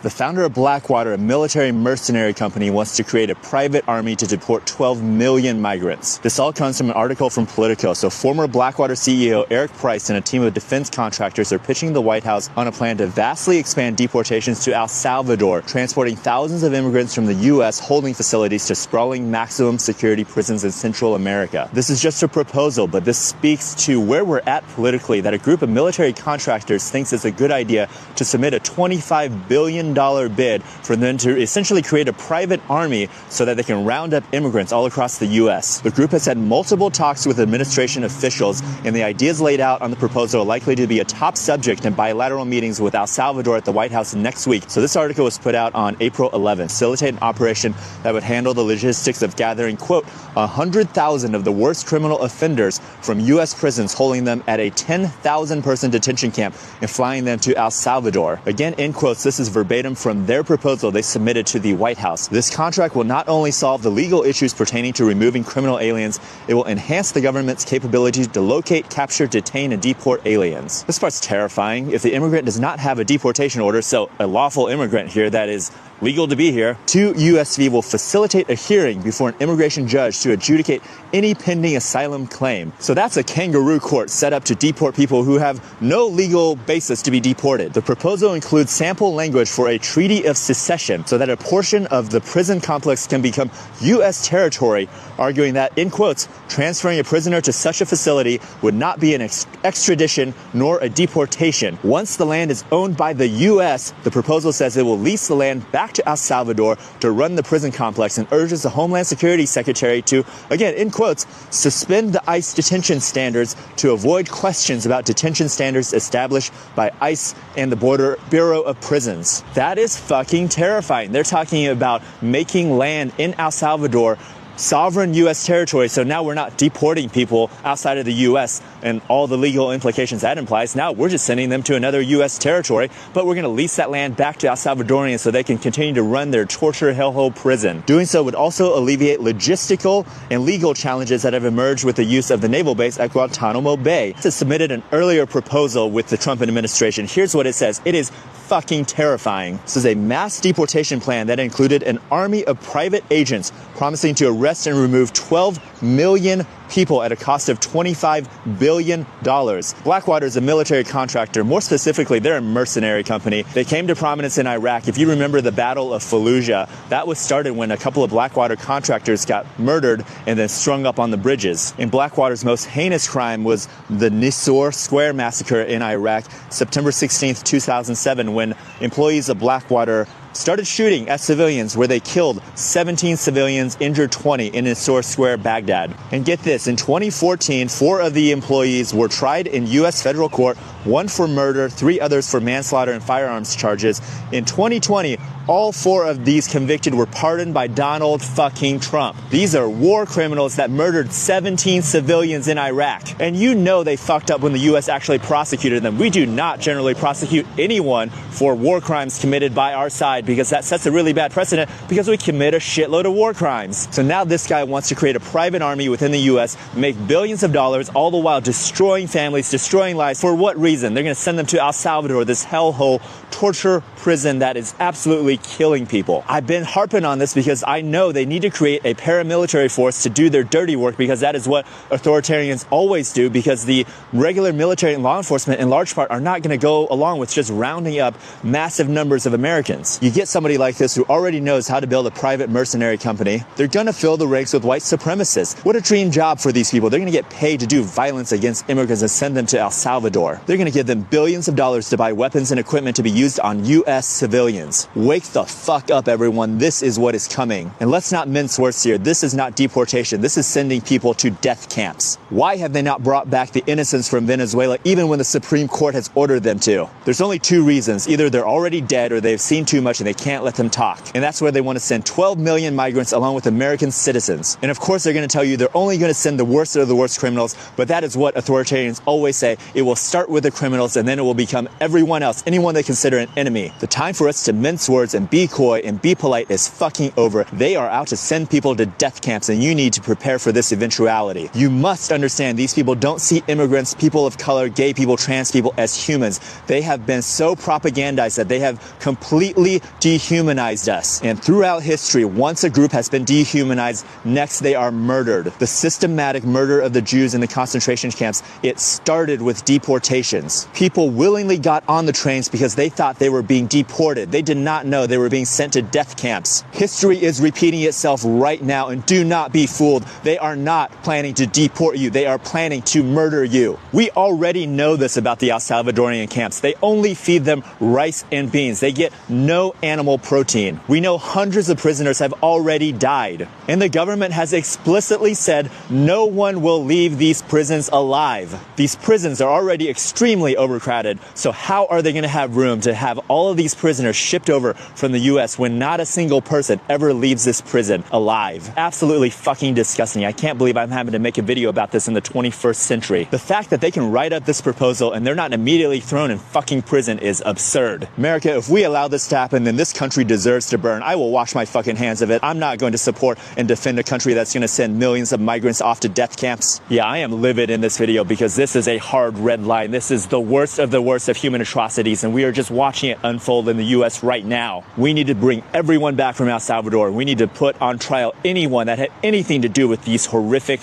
The founder of Blackwater, a military mercenary company, wants to create a private army to deport 12 million migrants. This all comes from an article from Politico. So former Blackwater CEO Eric Price and a team of defense contractors are pitching the White House on a plan to vastly expand deportations to El Salvador, transporting thousands of immigrants from the U.S. holding facilities to sprawling maximum security prisons in Central America. This is just a proposal, but this speaks to where we're at politically, that a group of military contractors thinks it's a good idea to submit a $25 billion bid for them to essentially create a private army so that they can round up immigrants all across the U.S. The group has had multiple talks with administration officials, and the ideas laid out on the proposal are likely to be a top subject in bilateral meetings with El Salvador at the White House next week. So this article was put out on April 11th. Facilitate an operation that would handle the logistics of gathering, quote, 100,000 of the worst criminal offenders from U.S. prisons, holding them at a 10,000-person detention camp and flying them to El Salvador. Again, in quotes, this is verbatim from their proposal they submitted to the White House. This contract will not only solve the legal issues pertaining to removing criminal aliens, it will enhance the government's capability to locate, capture, detain, and deport aliens. This part's terrifying. If the immigrant does not have a deportation order, so a lawful immigrant here that is legal to be here, 2 USV will facilitate a hearing before an immigration judge to adjudicate any pending asylum claim. So that's a kangaroo court set up to deport people who have no legal basis to be deported. The proposal includes sample language for a treaty of secession so that a portion of the prison complex can become U.S. territory, arguing that, in quotes, transferring a prisoner to such a facility would not be an extradition nor a deportation. Once the land is owned by the U.S., the proposal says it will lease the land back to El Salvador to run the prison complex, and urges the Homeland Security Secretary to, again, in quotes, suspend the ICE detention standards to avoid questions about detention standards established by ICE and the Bureau of Prisons. That is fucking terrifying. They're talking about making land in El Salvador sovereign U.S. territory, so now we're not deporting people outside of the U.S. and all the legal implications that implies. Now we're just sending them to another U.S. territory, but we're going to lease that land back to El Salvadorians so they can continue to run their torture hellhole prison. Doing so would also alleviate logistical and legal challenges that have emerged with the use of the naval base at Guantanamo Bay. This has submitted an earlier proposal with the Trump administration. Here's what it says. It is fucking terrifying. This is a mass deportation plan that included an army of private agents promising to arrest and remove 12 million people at a cost of $25 billion. Blackwater is a military contractor. More specifically, they're a mercenary company. They came to prominence in Iraq. If you remember the Battle of Fallujah, that was started when a couple of Blackwater contractors got murdered and then strung up on the bridges. And Blackwater's most heinous crime was the Nisour Square massacre in Iraq, September 16th, 2007, when employees of Blackwater started shooting at civilians, where they killed 17 civilians, injured 20 in Nisour Square, Baghdad. And get this, in 2014, 4 of the employees were tried in U.S. federal court, 1 for murder, 3 others for manslaughter and firearms charges. In 2020, all 4 of these convicted were pardoned by Donald fucking Trump. These are war criminals that murdered 17 civilians in Iraq. And you know they fucked up when the U.S. actually prosecuted them. We do not generally prosecute anyone for war crimes committed by our side, because that sets a really bad precedent, because we commit a shitload of war crimes. So now this guy wants to create a private army within the U.S., make billions of dollars, all the while destroying families, destroying lives. For what reason? They're going to send them to El Salvador, this hellhole torture prison that is absolutely killing people. I've been harping on this because I know they need to create a paramilitary force to do their dirty work, because that is what authoritarians always do, because the regular military and law enforcement in large part are not going to go along with just rounding up massive numbers of Americans. You get somebody like this who already knows how to build a private mercenary company, they're going to fill the ranks with white supremacists. What a dream job for these people. They're going to get paid to do violence against immigrants and send them to El Salvador. They're going to give them billions of dollars to buy weapons and equipment to be used on U.S. civilians. Wake the fuck up, everyone. This is what is coming. And let's not mince words here. This is not deportation. This is sending people to death camps. Why have they not brought back the innocents from Venezuela, even when the Supreme Court has ordered them to? There's only 2 reasons. Either they're already dead, or they've seen too much and they can't let them talk. And that's where they want to send 12 million migrants along with American citizens. And of course, they're going to tell you they're only going to send the worst of the worst criminals, but that is what authoritarians always say. It will start with the criminals, and then it will become everyone else, anyone they consider an enemy. The time for us to mince words and be coy and be polite is fucking over. They are out to send people to death camps, and you need to prepare for this eventuality. You must understand these people don't see immigrants, people of color, gay people, trans people as humans. They have been so propagandized that they have completely dehumanized us. And throughout history, once a group has been dehumanized, next they are murdered. The systematic murder of the Jews in the concentration camps, it started with deportations. People willingly got on the trains because they thought they were being deported. They did not know they were being sent to death camps. History is repeating itself right now, and do not be fooled. They are not planning to deport you. They are planning to murder you. We already know this about the Salvadorian camps. They only feed them rice and beans. They get no animal protein. We know hundreds of prisoners have already died. And the government has explicitly said no one will leave these prisons alive. These prisons are already extremely overcrowded, so how are they going to have room to have all of these prisoners shipped over from the US when not a single person ever leaves this prison alive? Absolutely fucking disgusting. I can't believe I'm having to make a video about this in the 21st century. The fact that they can write up this proposal and they're not immediately thrown in fucking prison is absurd. America, if we allow this to happen, then this country deserves to burn. I will wash my fucking hands of it. I'm not going to support and defend a country that's going to send millions of migrants off to death camps. Yeah, I am livid in this video because this is a hard red line. This is the worst of human atrocities, and we are just watching it unfold in the US right now. We need to bring everyone back from El Salvador. We need to put on trial anyone that had anything to do with these horrific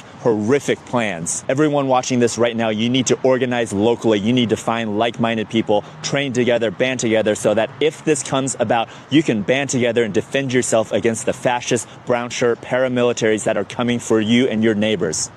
plans. Everyone watching this right now, you need to organize locally. You need to find like-minded people, train together, band together, so that if this comes about, you can band together and defend yourself against the fascist brown shirt paramilitaries that are coming for you and your neighbors.